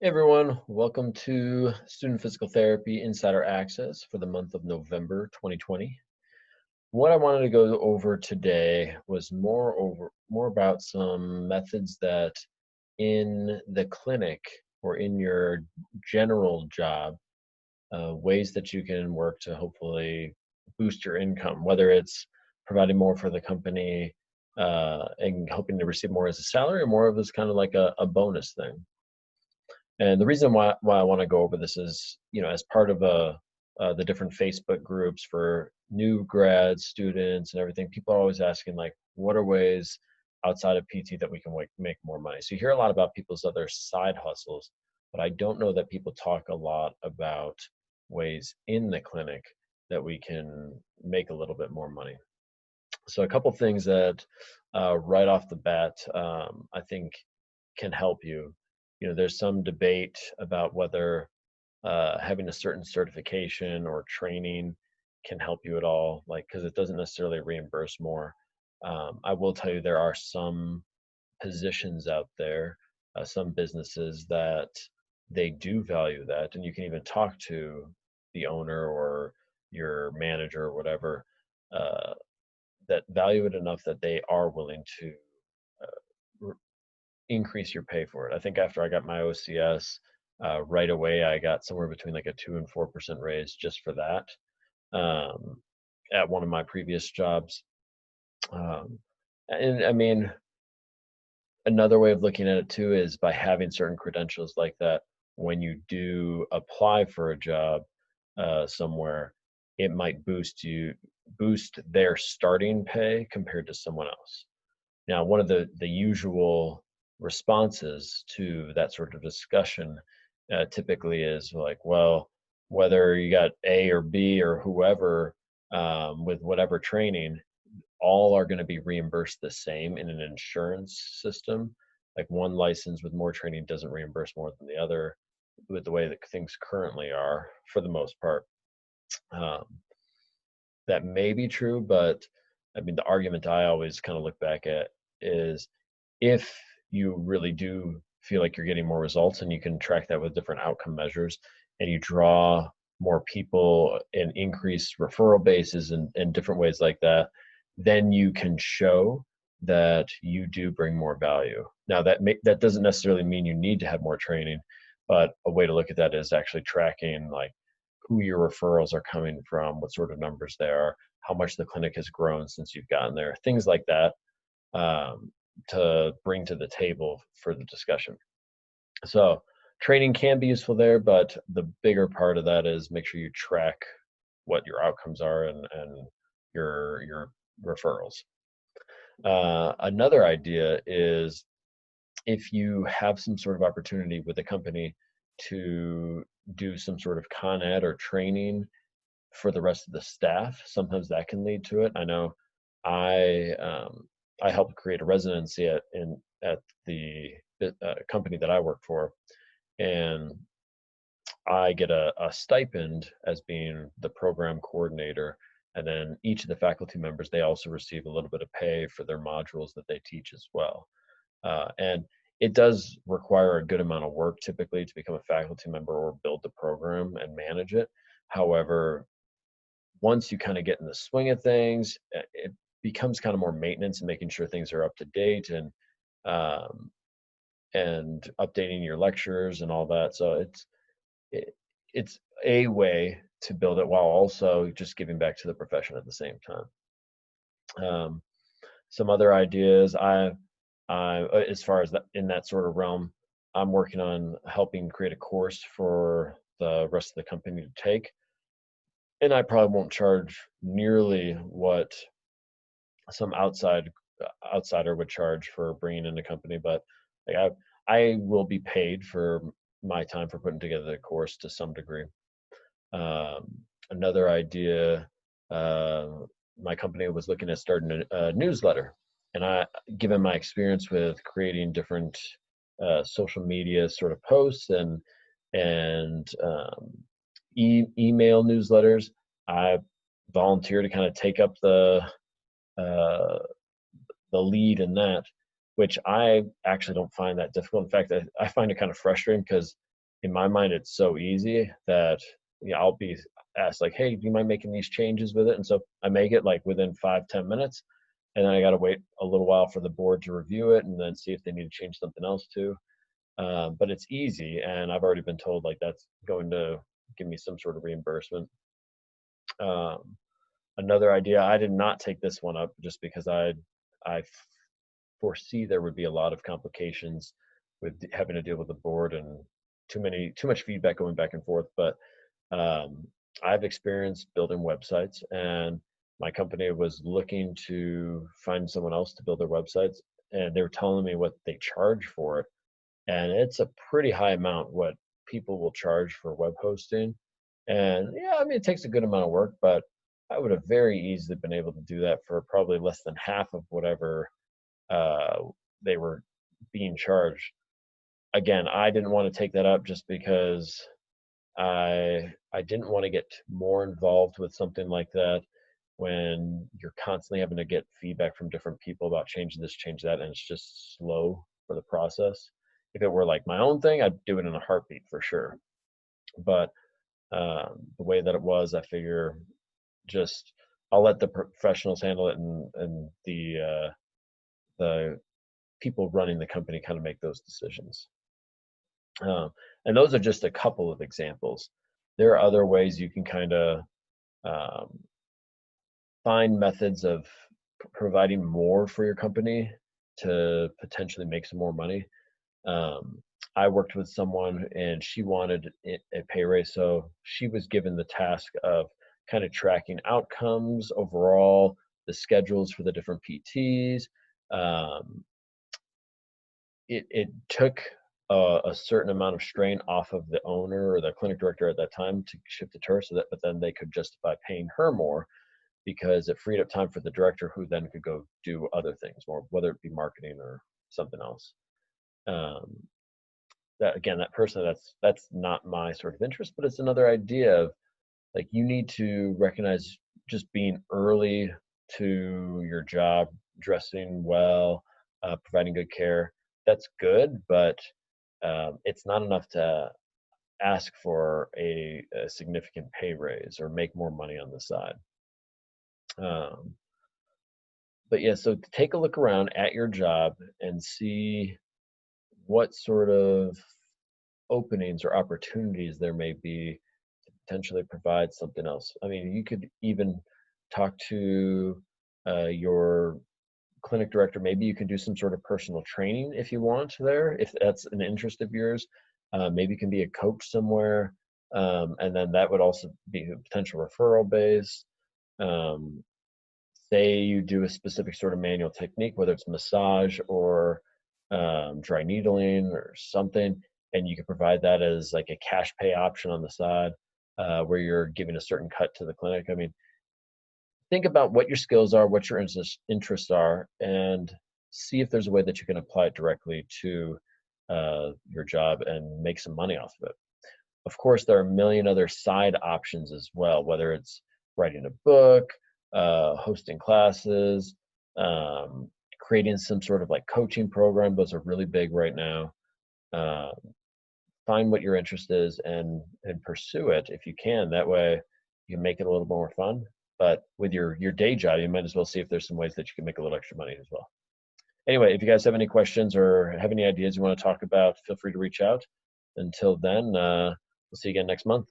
Hey everyone, welcome to Student Physical Therapy Insider Access for the month of November 2020. What I wanted to go over today was more about some methods that in the clinic or in your general job, ways that you can work to hopefully boost your income, whether it's providing more for the company and hoping to receive more as a salary or more of as kind of like a bonus thing. And the reason why I want to go over this is, as part of the different Facebook groups for new grad students and everything, people are always asking like, what are ways outside of PT that we can make more money? So you hear a lot about people's other side hustles, but I don't know that people talk a lot about ways in the clinic that we can make a little bit more money. So a couple things that right off the bat, I think can help you. There's some debate about whether having a certain certification or training can help you at all, like because it doesn't necessarily reimburse more. I will tell you there are some positions out there, some businesses that they do value that, and you can even talk to the owner or your manager or whatever uh, that value it enough that they are willing to uh, increase your pay for it. I think after I got my OCS, right away I got somewhere between like a 2 and 4% raise just for that um, at one of my previous jobs. Um, and I mean, another way of looking at it too is by having certain credentials like that. When you do apply for a job somewhere, it might boost their starting pay compared to someone else. Now, one of the usual responses to that sort of discussion typically is like, well, whether you got A or B or whoever with whatever training, all are going to be reimbursed the same in an insurance system. Like one license with more training doesn't reimburse more than the other with the way that things currently are for the most part. Um, that may be true, but I mean, the argument I always kind of look back at is if you really do feel like you're getting more results and you can track that with different outcome measures and you draw more people and increase referral bases and different ways like that, then you can show that you do bring more value. Now that doesn't necessarily mean you need to have more training, but a way to look at that is actually tracking like who your referrals are coming from, what sort of numbers they are, how much the clinic has grown since you've gotten there, things like that um, to bring to the table for the discussion. So training can be useful there, but the bigger part of that is make sure you track what your outcomes are and your referrals. Another idea is if you have some sort of opportunity with a company to do some sort of con ed or training for the rest of the staff, sometimes that can lead to it. I know I I helped create a residency at the company that I work for, and I get a stipend as being the program coordinator, and then each of the faculty members they also receive a little bit of pay for their modules that they teach as well. And it does require a good amount of work typically to become a faculty member or build the program and manage it. However, once you kind of get in the swing of things, it becomes kind of more maintenance and making sure things are up to date um, and updating your lectures and all that. So it, it's a way to build it while also just giving back to the profession at the same time. Um, some other ideas as far as that in that sort of realm, I'm working on helping create a course for the rest of the company to take, and I probably won't charge nearly what some outsider would charge for bringing in a company, but like I will be paid for my time for putting together the course to some degree. Um, Another idea, uh, my company was looking at starting a newsletter, and given my experience with creating different social media sort of posts and email newsletters, I volunteer to kind of take up uh, the lead in that, which I actually don't find that difficult. In fact, I find it kind of frustrating because in my mind, it's so easy that I'll be asked like, "Hey, do you mind making these changes with it?" And so I make it like within 5-10 minutes, and then I got to wait a little while for the board to review it and then see if they need to change something else too. But it's easy, and I've already been told like that's going to give me some sort of reimbursement. Um, Another idea, I did not take this one up just because I foresee there would be a lot of complications with having to deal with the board and too much feedback going back and forth. But um, I've experienced building websites, and my company was looking to find someone else to build their websites, and they were telling me what they charge for it, and it's a pretty high amount what people will charge for web hosting. And yeah, I mean, it takes a good amount of work, but I would have very easily been able to do that for probably less than half of whatever uh, they were being charged. Again, I didn't want to take that up just because I didn't want to get more involved with something like that when you're constantly having to get feedback from different people about change this, change that, and it's just slow for the process. If it were like my own thing, I'd do it in a heartbeat for sure. But the way that it was, I figure just I'll let the professionals handle it, and the people running the company kind of make those decisions. Um, and those are just a couple of examples. There are other ways you can kind of um, find methods of providing more for your company to potentially make some more money. Um, I worked with someone and she wanted a pay raise, so she was given the task of kind of tracking outcomes overall, the schedules for the different PTs. Um, it took a certain amount of strain off of the owner or the clinic director at that time to shift it to her, so that but then they could justify paying her more because it freed up time for the director who then could go do other things more, whether it be marketing or something else. Um, that again, that person that's not my sort of interest, but it's another idea of like you need to recognize just being early to your job, dressing well, providing good care. That's good, but it's not enough to ask for a significant pay raise or make more money on the side. Um, but yeah, so take a look around at your job and see what sort of openings or opportunities there may be to potentially provide something else. I mean, you could even talk to your clinic director. Maybe you can do some sort of personal training if you want there, if that's an interest of yours. Maybe you can be a coach somewhere. And then that would also be a potential referral base. Um, Say you do a specific sort of manual technique, whether it's massage or dry needling or something, and you can provide that as like a cash pay option on the side, where you're giving a certain cut to the clinic. I mean, think about what your skills are, what your interests are, and see if there's a way that you can apply it directly to your job and make some money off of it. Of course, there are a million other side options as well, whether it's writing a book, hosting classes, um, creating some sort of like coaching program. Those are really big right now. Uh, find what your interest is and pursue it if you can. That way, you can make it a little more fun. But with your day job, you might as well see if there's some ways that you can make a little extra money as well. Anyway, if you guys have any questions or have any ideas you want to talk about, feel free to reach out. Until then, we'll see you again next month.